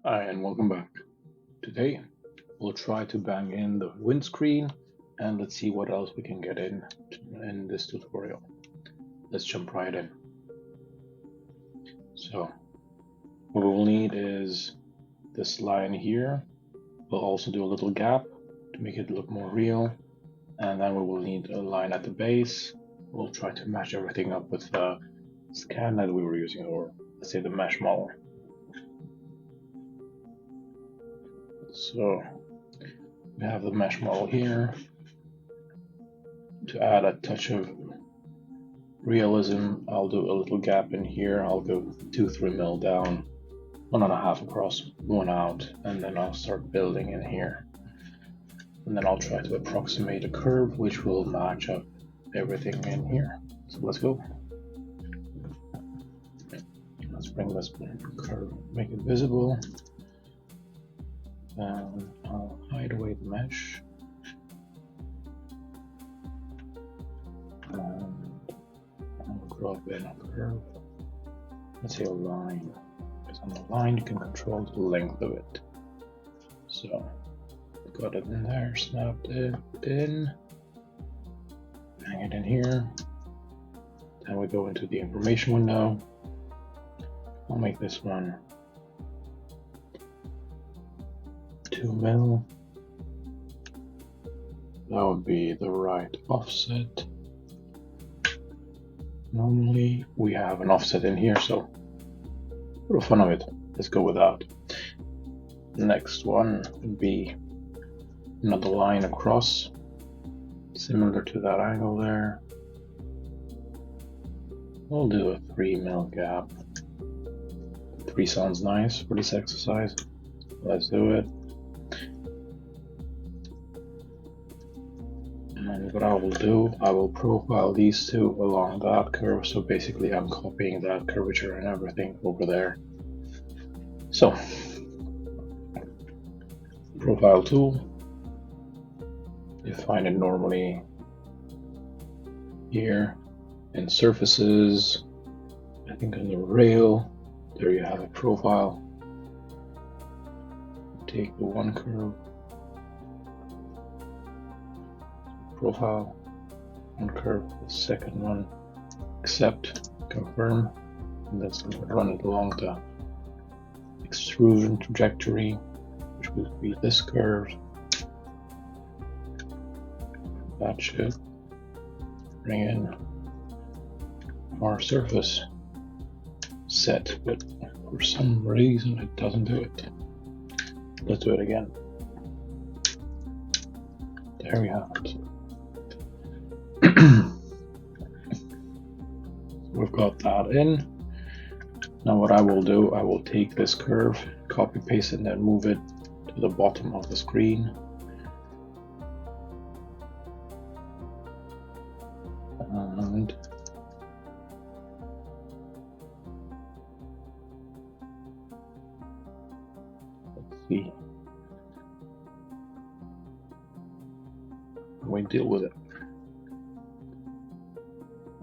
Hi, and welcome back. Today, we'll try to bang in the windscreen and let's see what else we can get in this tutorial. Let's jump right in. So, what we'll need is this line here. We'll also do a little gap to make it look more real. And then we will need a line at the base. We'll try to match everything up with the scan that we were using, or let's say the mesh model. So we have the mesh model here. To add a touch of realism, I'll do a little gap in here. I'll go 2-3 mil down, 1.5 across, 1 out, and then I'll start building in here. And then I'll try to approximate a curve which will match up everything in here. So let's go. Let's bring this curve, make it visible. And I'll hide away the mesh. And I'll drop in a curve. Let's say a line, because on the line you can control the length of it. So got it in there, snapped it in, hang it in here. Then we go into the information window. I'll make this one 2 mil. That would be the right offset. Normally we have an offset in here, so for the fun of it, let's go with that. The next one would be another line across, similar to that angle there. We'll do a 3 mil gap. 3 sounds nice for this exercise. Let's do it. And what I will do, I will profile these two along that curve. So basically I'm copying that curvature and everything over there. So, profile tool, you find it normally here in surfaces, I think on the rail. There you have a profile. Take the one curve, profile, one curve, the second one, accept, confirm, and let's run it along the extrusion trajectory, which will be this curve. That should bring in our surface set, but for some reason it doesn't do it. Let's do it again. There we have it. We've got that in. Now what I will do, I will take this curve, copy paste it, and then move it to the bottom of the screen. And let's see. We deal with it.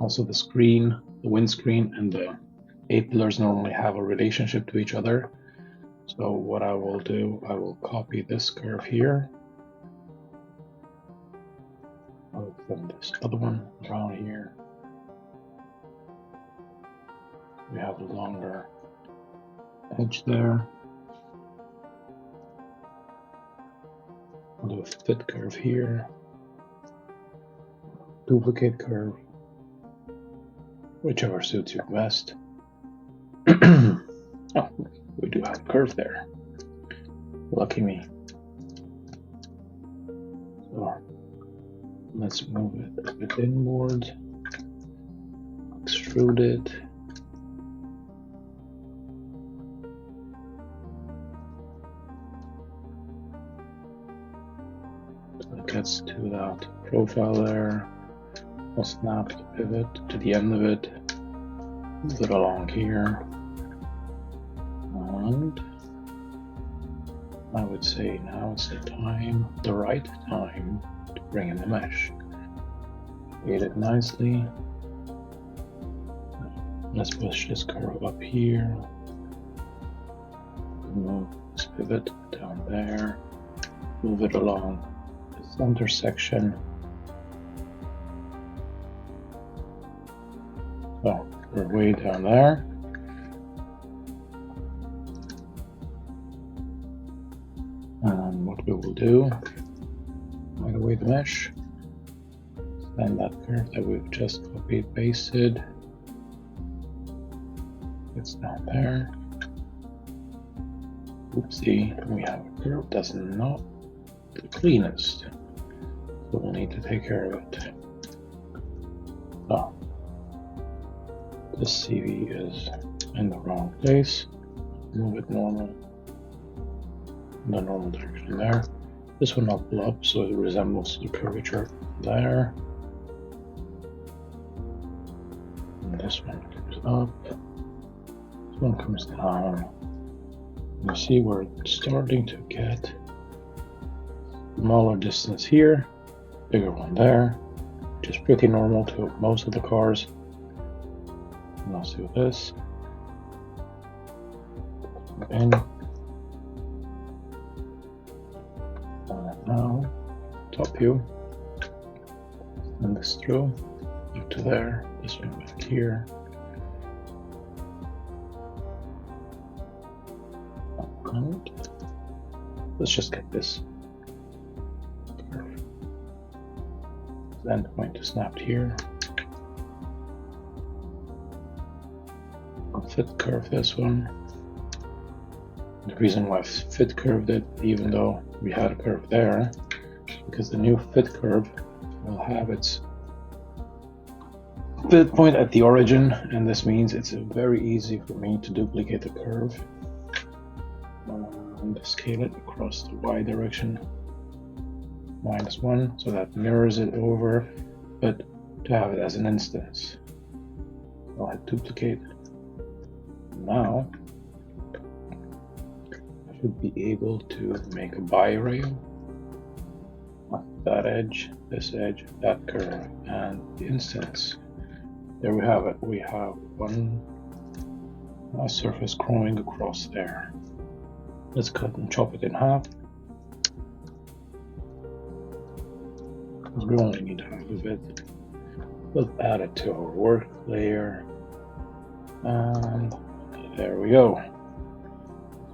Also the screen, the windscreen and the A-pillars normally have a relationship to each other. So what I will do, I will copy this curve here. I'll send this other one around here. We have a longer edge there. I'll do a fit curve here. Duplicate curve, whichever suits you best. Oh, we do have a curve there. Lucky me. So let's move it a bit inward, extrude it. So it gets to that profile there. I'll snap the pivot to the end of it, move it along here, and I would say now it's the right time to bring in the mesh. Create it nicely. Let's push this curve up here. move this pivot down there, move it along the center section. So we're way down there. And what we will do, right away the mesh, send that curve that we've just copied pasted. It's down there. Oopsie, we have a curve that's not the cleanest, so we'll need to take care of it. So this CV is in the wrong place. Move it normal, in the normal direction there. This one I'll pull up so it resembles the curvature there. And this one comes up. This one comes down. You see we're starting to get smaller distance here, bigger one there, which is pretty normal to most of the cars. And let's do this. In. And now, top view. Send this through up to there. This one back here. And let's just get this curve. The endpoint is snapped here. I'll fit curve this one. The reason why I fit curved it, even though we had a curve there, because the new fit curve will have its fit point at the origin, and this means it's very easy for me to duplicate the curve and scale it across the y direction -1, so that mirrors it over, but to have it as an instance. I'll hit duplicate. Now I should be able to make a bi-rail of that edge, this edge, that curve, and the instance. There we have it. We have one surface growing across there. Let's cut and chop it in half, because we only need half of it. We'll add it to our work layer, and there we go.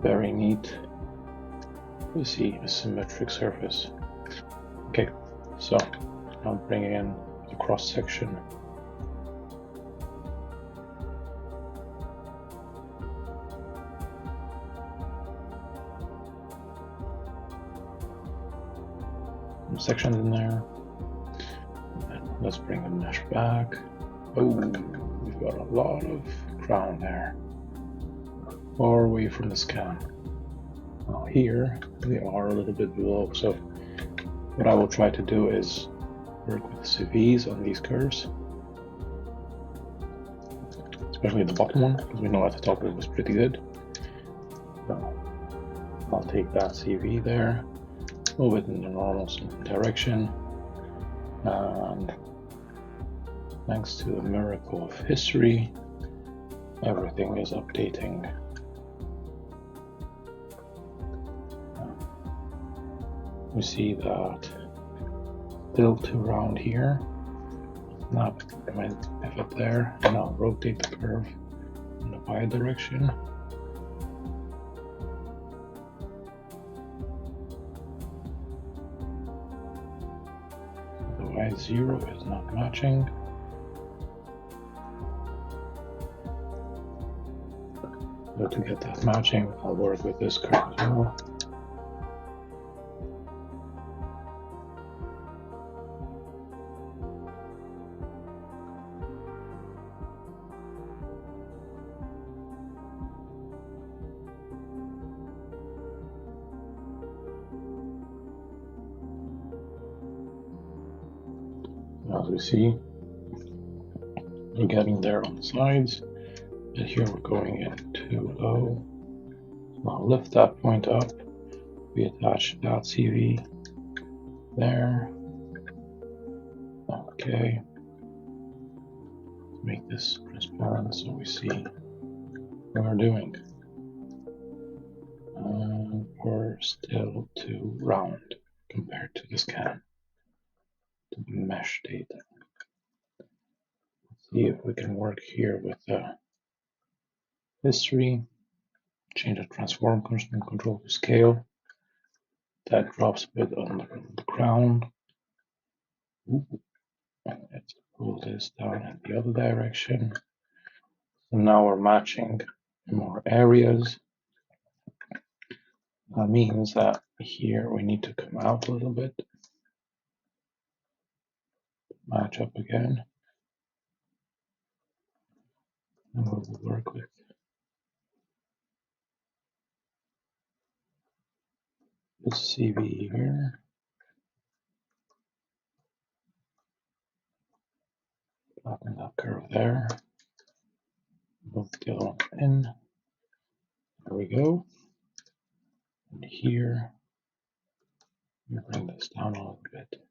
Very neat. We see a symmetric surface. Okay, so I'll bring in the cross section. Some sections in there. Let's bring the mesh back. Oh, we've got a lot of crown there. Far away from the scan. Now here we are a little bit below, so what I will try to do is work with CVs on these curves, especially the bottom one, because we know at the top it was pretty good. So I'll take that CV there, move it in the normal direction, and thanks to the miracle of history, everything is updating. We see that tilt around here. Now my pivot there, and I'll rotate the curve in the y direction. The y0 is not matching. So to get that matching, I'll work with this curve as well. As we see, we're getting there on the sides, and here we're going in too low. So I'll lift that point up. We attach that CV there. Okay. Make this transparent so we see what we're doing. we're still too round compared to the scan, to the mesh data. Let's see if we can work here with the history, change the transform constant control to scale. That drops a bit on the ground. Ooh. Let's pull this down in the other direction. So now we're matching more areas. That means that here we need to come out a little bit, match up again, and we will work with this CV here. Flatten that curve there. Move the other one in. There we go. And here, we bring this down a little bit.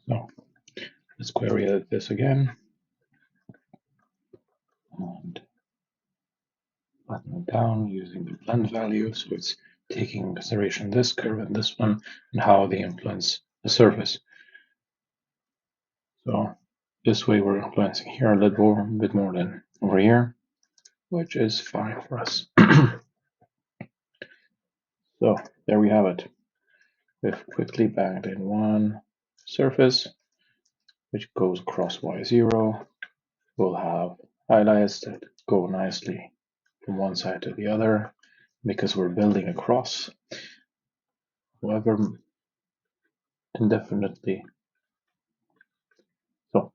So let's query edit this again. And flatten it down using the blend value. So it's taking into consideration this curve and this one and how they influence the surface. So this way we're influencing here a little bit more than over here, which is fine for us. So there we have it. We've quickly bagged in one surface, which goes across Y0. We'll have highlights that go nicely from one side to the other because we're building across. However, indefinitely. So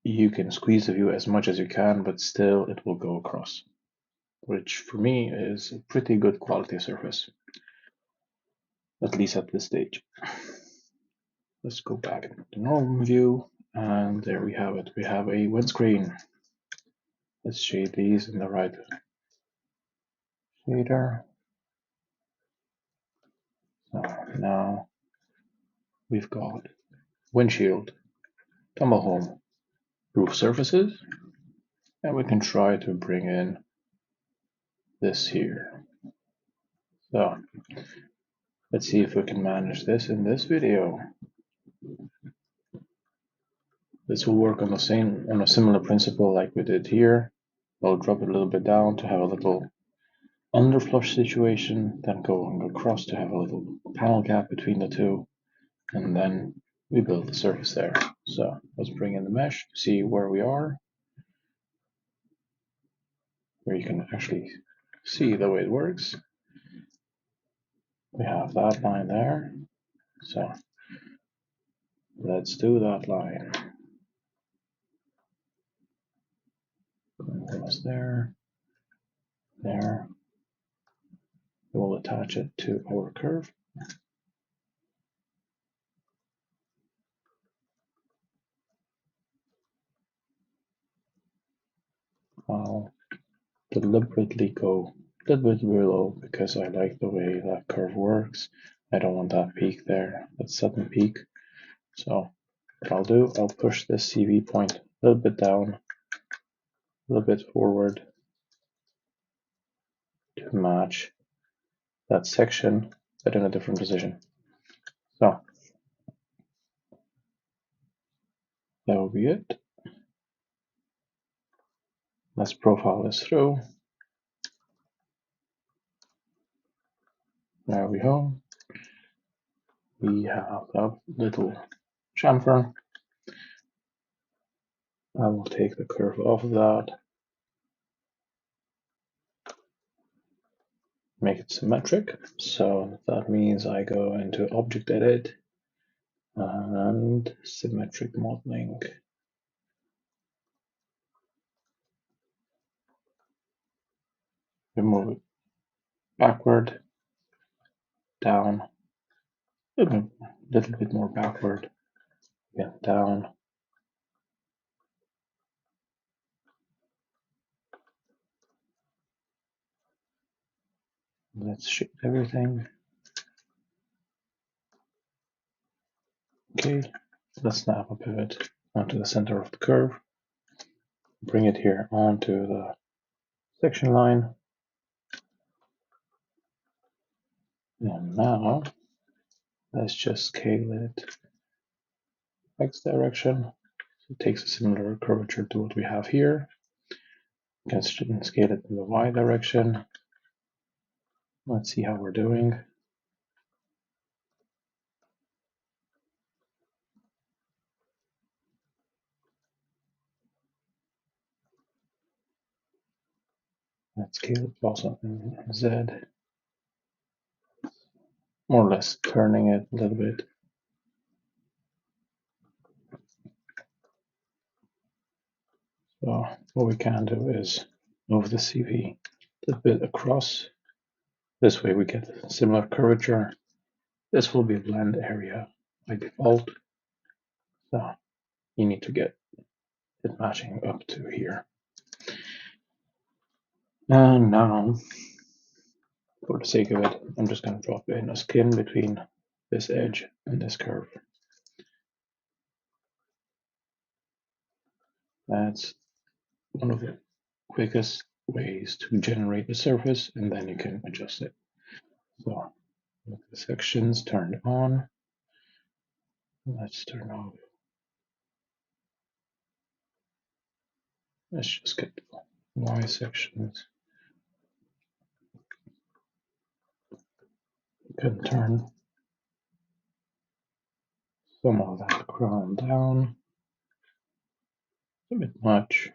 you can squeeze the view as much as you can, but still it will go across, which for me is a pretty good quality surface, at least at this stage. Let's go back into the normal view, and there we have it. We have a windscreen. Let's shade these in the right shader. So now we've got windshield, tumble home, roof surfaces, and we can try to bring in this here. So let's see if we can manage this in this video. This will work on a similar principle like we did here. I'll drop it a little bit down to have a little underflush situation, then going across to have a little panel gap between the two, and then we build the surface there. So let's bring in the mesh to see where we are, where you can actually see the way it works. We have that line there, so let's do that line. Going across there, there. We'll attach it to our curve. I'll deliberately go a little bit below because I like the way that curve works. I don't want that peak there, that sudden peak. So what I'll do, I'll push this CV point a little bit down, a little bit forward to match that section, but in a different position. So that will be it. Let's profile this through. There we go. We have that little chamfer. I will take the curve off of that, make it symmetric. So that means I go into Object Edit and Symmetric Modeling. We move it backward, down, a little bit more backward, again down. Let's shift everything. Okay, let's snap a pivot onto the center of the curve. Bring it here onto the section line. And now let's just scale it X direction. So it takes a similar curvature to what we have here. You can scale it in the Y direction. Let's see how we're doing. Let's scale it also in Z. More or less turning it a little bit. So what we can do is move the CV a bit across. This way we get a similar curvature. This will be a blend area by default. So you need to get it matching up to here. And now, for the sake of it, I'm just going to drop in a skin between this edge and this curve. That's one of the quickest ways to generate the surface, and then you can adjust it. So with the sections turned on, let's turn off. Let's just get the Y sections. You can turn some of that crown down. It's a bit much.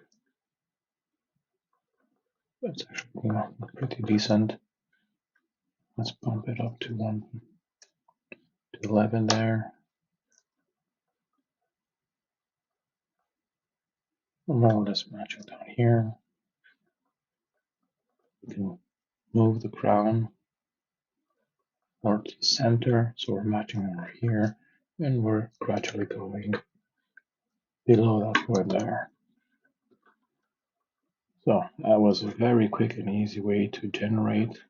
That's actually pretty decent. Let's bump it up to 1 to 11 there. More or less matching down here. You can move the crown or to the center, so we're matching over here, and we're gradually going below that point there. So that was a very quick and easy way to generate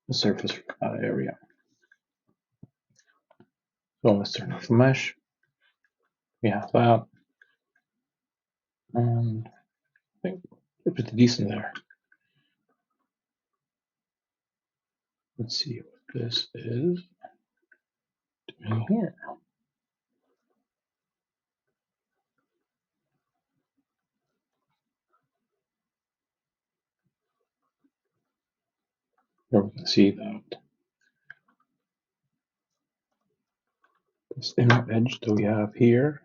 the surface from that area. So let's turn off the mesh. We have that, and I think it's pretty decent there. Let's see what this is doing here. Here we can see that this inner edge that we have here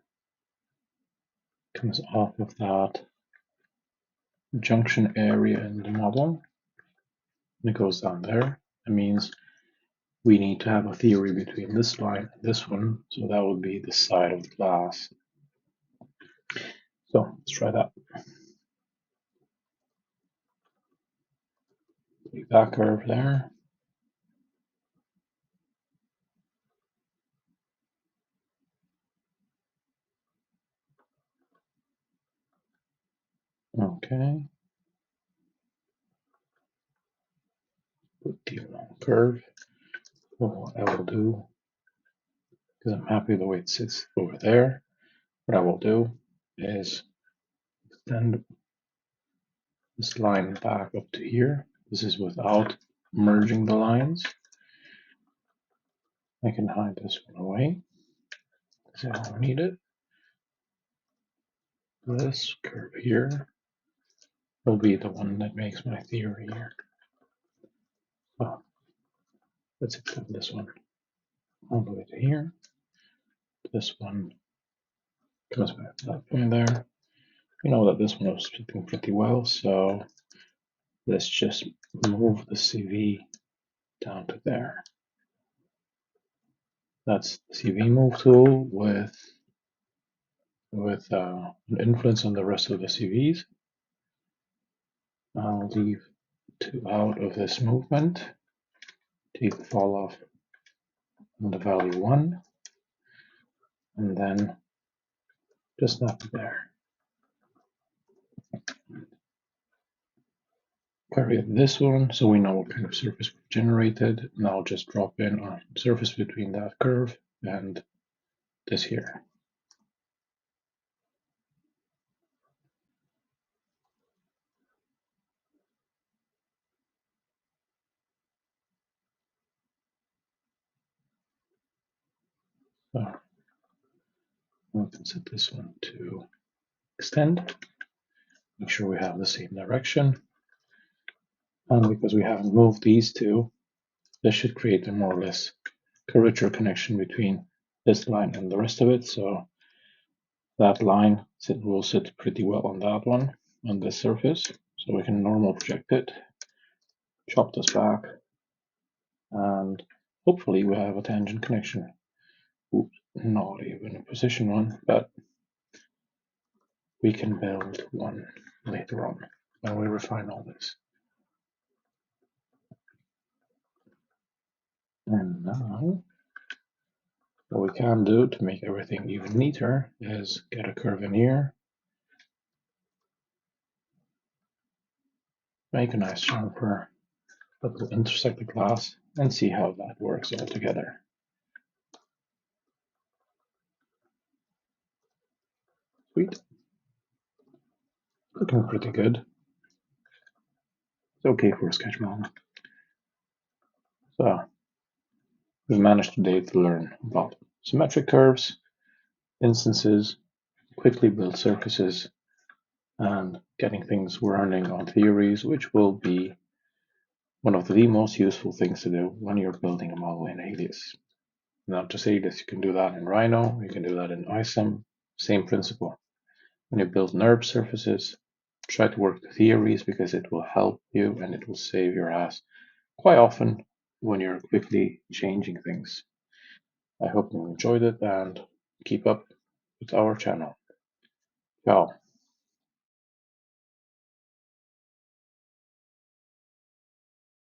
comes off of that junction area in the model, and it goes down there. That means we need to have a theory between this line and this one, so that would be the side of the glass. So let's try that. Take that curve there. Okay. Put the wrong curve. Well, what I will do, because I'm happy the way it sits over there, what I will do is extend this line back up to here. This is without merging the lines. I can hide this one away because I don't need it. This curve here will be the one that makes my theory here. So let's extend this one all the way to here. This one goes back to that point there. You know that this one was fitting pretty well, so let's just move the CV down to there. That's the CV move tool with an influence on the rest of the CVs. I'll leave 2 out of this movement. Take the fall off on the value 1, and then just snap it there. Query this one so we know what kind of surface we've generated, and I'll just drop in a surface between that curve and this here. So we can set this one to extend. Make sure we have the same direction. And because we haven't moved these two, this should create a more or less curvature connection between this line and the rest of it. So that line will sit pretty well on that one, on this surface. So we can normal project it, chop this back, and hopefully we have a tangent connection. Oops, not even a position one, but we can build one later on when we refine all this. And now, what we can do to make everything even neater is get a curve in here, make a nice chamfer that will intersect the glass, and see how that works all together. Sweet. Looking pretty good. It's okay for a sketch model. So we've managed today to learn about symmetric curves, instances, quickly build surfaces, and getting things running on theories, which will be one of the most useful things to do when you're building a model in Alias. Not just Alias, you can do that in Rhino, you can do that in ISOM, same principle. When you build NURB surfaces, try to work the theories because it will help you and it will save your ass quite often when you're quickly changing things. I hope you enjoyed it and keep up with our channel. Ciao.